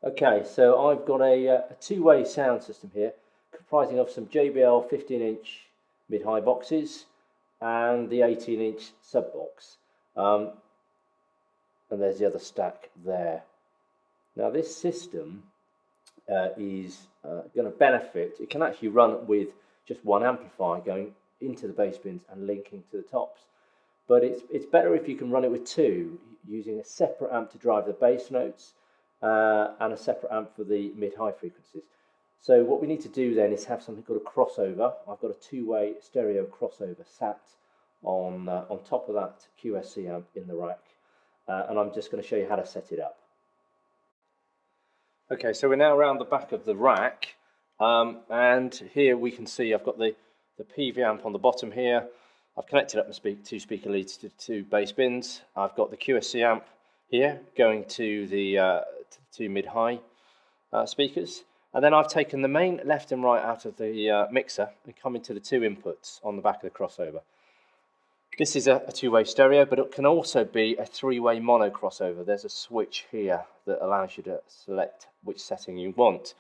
Okay, so I've got a two-way sound system here comprising of some JBL 15-inch mid-high boxes and the 18-inch sub-box. And there's the other stack there. Now this system is going to benefit. It can actually run with just one amplifier going into the bass bins and linking to the tops. But it's better if you can run it with two, using a separate amp to drive the bass notes and a separate amp for the mid-high frequencies. So what we need to do then is have something called a crossover. I've got a two-way stereo crossover sat on top of that QSC amp in the rack, and I'm just going to show you how to set it up. Okay, so we're now around the back of the rack, and here we can see I've got the PV amp on the bottom here. I've connected up the two speaker leads to two bass bins. I've got the QSC amp here going to the two mid-high speakers, and then I've taken the main left and right out of the mixer and come into the two inputs on the back of the crossover. This is a two-way stereo, but it can also be a three-way mono crossover. There's a switch here that allows you to select which setting you want.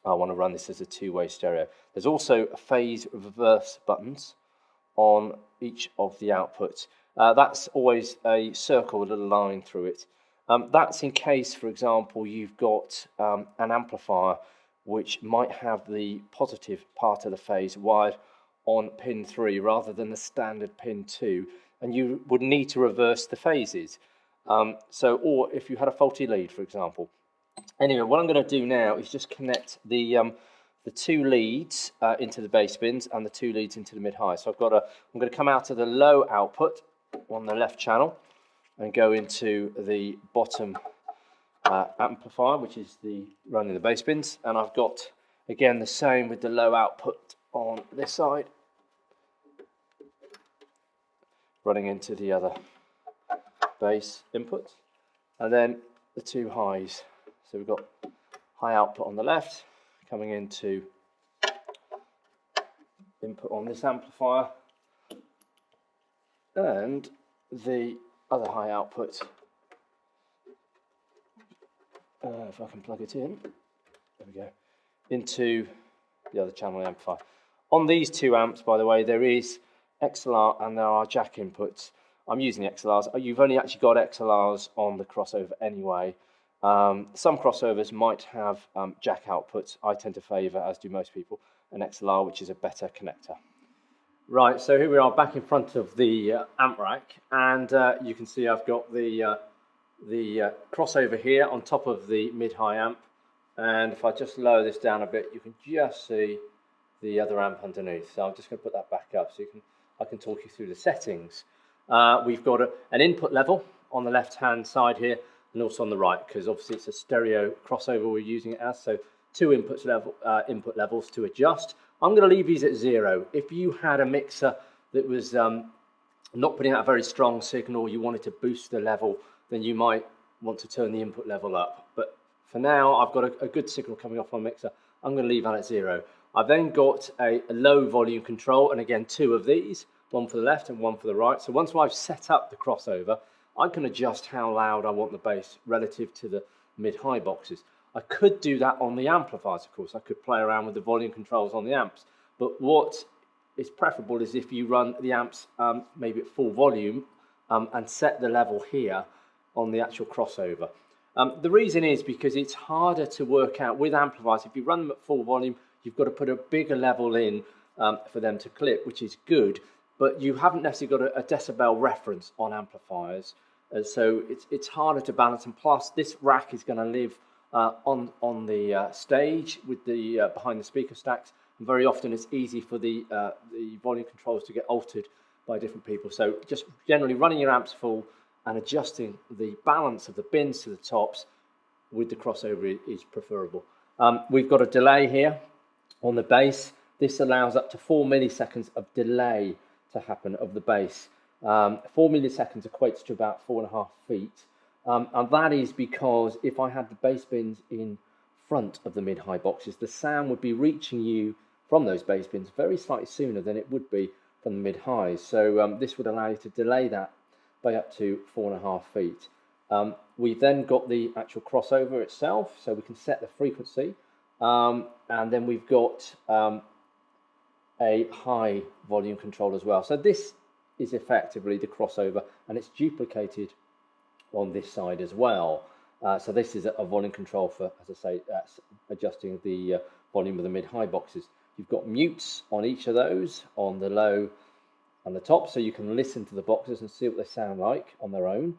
I want to run this as a two-way stereo. There's also a phase reverse buttons on each of the outputs. That's always a circle with a little line through it. That's in case, for example, you've got an amplifier which might have the positive part of the phase wired on pin 3 rather than the standard pin 2, and you would need to reverse the phases. Or if you had a faulty lead, for example. Anyway, what I'm going to do now is just connect the two leads into the bass bins and the two leads into the mid-high. So I'm going to come out of the low output on the left channel and go into the bottom amplifier, which is running the bass bins, and I've got again the same with the low output on this side, running into the other bass input, and then the two highs. So we've got high output on the left coming into input on this amplifier, and the other high output, if I can plug it in, there we go, into the other channel amplifier. On these two amps, by the way, there is XLR and there are jack inputs. I'm using XLRs. You've only actually got XLRs on the crossover anyway. Some crossovers might have jack outputs. I tend to favour, as do most people, an XLR, which is a better connector. Right, so here we are back in front of the amp rack, and you can see I've got the crossover here on top of the mid-high amp, and if I just lower this down a bit, you can just see the other amp underneath. So I'm just going to put that back up so I can talk you through the settings. We've got an input level on the left-hand side here, and also on the right, because obviously it's a stereo crossover we're using it as. So two input levels to adjust. I'm going to leave these at 0. If you had a mixer that was not putting out a very strong signal, you wanted to boost the level, then you might want to turn the input level up. But for now, I've got a good signal coming off my mixer. I'm going to leave that at 0. I've then got a low volume control, and again, two of these, one for the left and one for the right. So once I've set up the crossover, I can adjust how loud I want the bass relative to the mid-high boxes. I could do that on the amplifiers, of course. I could play around with the volume controls on the amps. But what is preferable is if you run the amps maybe at full volume and set the level here on the actual crossover. The reason is because it's harder to work out with amplifiers. If you run them at full volume, you've got to put a bigger level in for them to clip, which is good, but you haven't necessarily got a decibel reference on amplifiers, so it's harder to balance. And plus, this rack is going to live on the stage with the behind the speaker stacks, and very often it's easy for the volume controls to get altered by different people. So just generally running your amps full and adjusting the balance of the bins to the tops with the crossover is preferable. We've got a delay here on the bass. This allows up to 4 milliseconds of delay to happen of the bass. 4 milliseconds equates to about 4.5 feet. And that is because if I had the bass bins in front of the mid-high boxes, the sound would be reaching you from those bass bins very slightly sooner than it would be from the mid-highs. So this would allow you to delay that by up to 4.5 feet. We've then got the actual crossover itself, so we can set the frequency, and then we've got a high volume control as well. So this is effectively the crossover, and it's duplicated on this side as well. So this is a volume control for, as I say, adjusting the volume of the mid-high boxes. You've got mutes on each of those, on the low and the top, so you can listen to the boxes and see what they sound like on their own.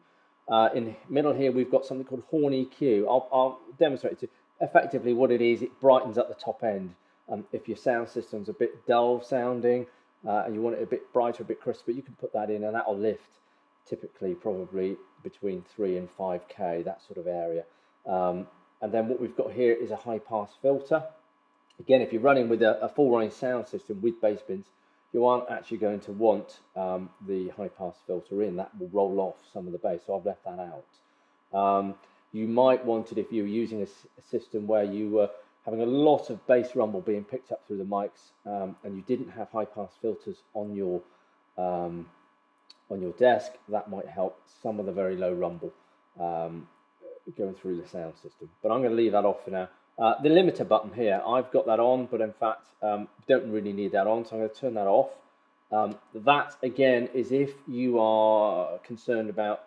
In the middle here, we've got something called horn EQ. I'll demonstrate it to you. Effectively what it is, it brightens up the top end. If your sound system's a bit dull sounding and you want it a bit brighter, a bit crisper, you can put that in and that'll lift typically probably between 3 and 5K, that sort of area. And then what we've got here is a high pass filter. Again, if you're running with a full running sound system with bass bins, you aren't actually going to want the high pass filter in. That will roll off some of the bass, so I've left that out. You might want it if you were using a system where you were having a lot of bass rumble being picked up through the mics, and you didn't have high pass filters on your desk. That might help some of the very low rumble going through the sound system. But I'm going to leave that off for now. The limiter button here, I've got that on, but in fact don't really need that on, so I'm going to turn that off. That again is if you are concerned about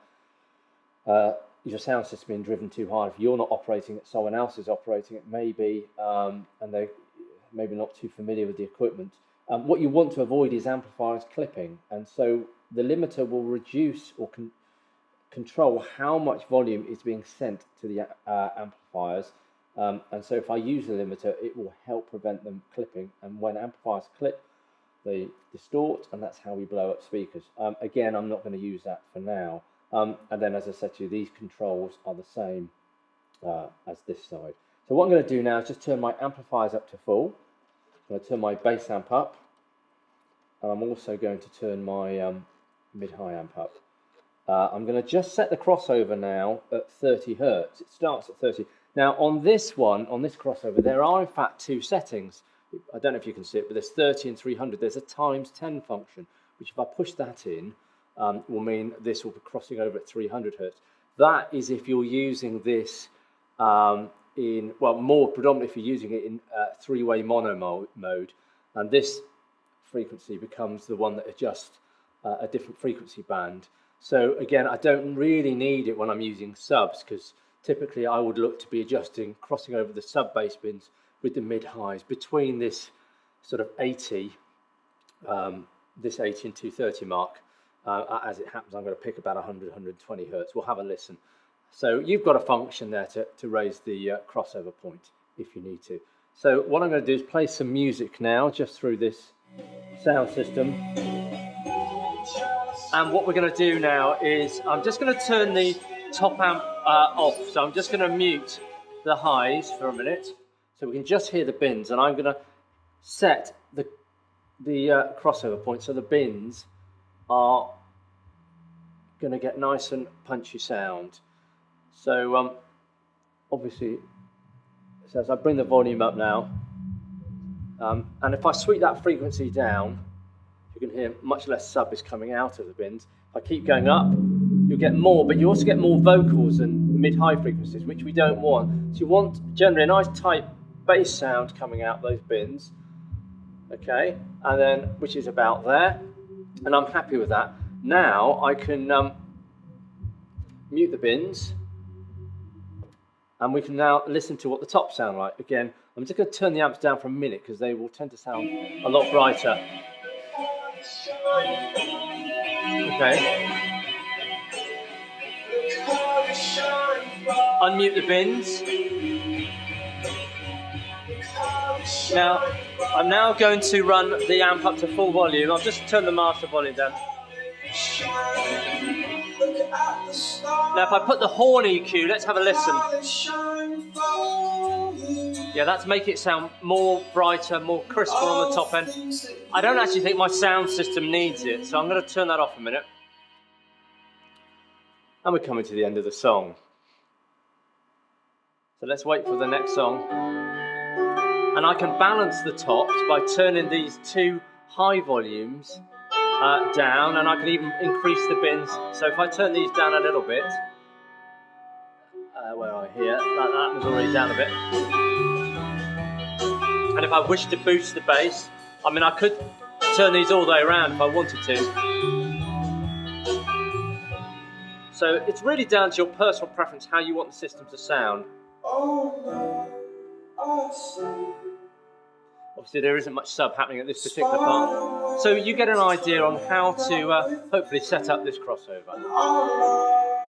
your sound system being driven too hard. If you're not operating it, someone else is operating it, maybe, and they're maybe not too familiar with the equipment. What you want to avoid is amplifiers clipping, and so the limiter will reduce or control how much volume is being sent to the amplifiers. And so if I use the limiter, it will help prevent them clipping, and when amplifiers clip, they distort, and that's how we blow up speakers. Again, I'm not going to use that for now. And then, as I said to you, these controls are the same as this side. So what I'm going to do now is just turn my amplifiers up to full. I'm going to turn my bass amp up, and I'm also going to turn my mid-high amp up. I'm going to just set the crossover now at 30 Hertz. It starts at 30. Now on this one, on this crossover, there are in fact two settings. I don't know if you can see it, but there's 30 and 300. There's a times 10 function, which if I push that in, will mean this will be crossing over at 300 Hertz. That is if you're using this in, well, more predominantly if you're using it in three-way mono mode, and this frequency becomes the one that adjusts a different frequency band. So again, I don't really need it when I'm using subs, because typically I would look to be adjusting, crossing over the sub bass bins with the mid-highs between this sort of 80, this 80 and 230 mark. As it happens, I'm going to pick about 100, 120 Hertz. We'll have a listen. So you've got a function there to raise the crossover point if you need to. So what I'm going to do is play some music now, just through this sound system. And what we're going to do now is I'm just going to turn the top amp off. So I'm just going to mute the highs for a minute, so we can just hear the bins. And I'm going to set the crossover point so the bins are going to get nice and punchy sound. So obviously, so as I bring the volume up now, and if I sweep that frequency down, you can hear much less sub is coming out of the bins. If I keep going up, you'll get more, but you also get more vocals and mid-high frequencies, which we don't want. So you want generally a nice tight bass sound coming out those bins, okay, and then which is about there, and I'm happy with that. Now I can mute the bins, and we can now listen to what the tops sound like. Again, I'm just going to turn the amps down for a minute because they will tend to sound a lot brighter. Okay. Unmute the bins. Now, I'm now going to run the amp up to full volume. I'll just turn the master volume down. Now, if I put the horn EQ, let's have a listen. Yeah, that's making it sound more brighter, more crisper on the top end. I don't actually think my sound system needs it, so I'm going to turn that off a minute. And we're coming to the end of the song. So let's wait for the next song. And I can balance the tops by turning these two high volumes down, and I can even increase the bins. So if I turn these down a little bit, where are we here? That was already down a bit. And if I wish to boost the bass, I mean, I could turn these all the way around if I wanted to. So it's really down to your personal preference how you want the system to sound. Obviously there isn't much sub happening at this particular part. So you get an idea on how to hopefully set up this crossover.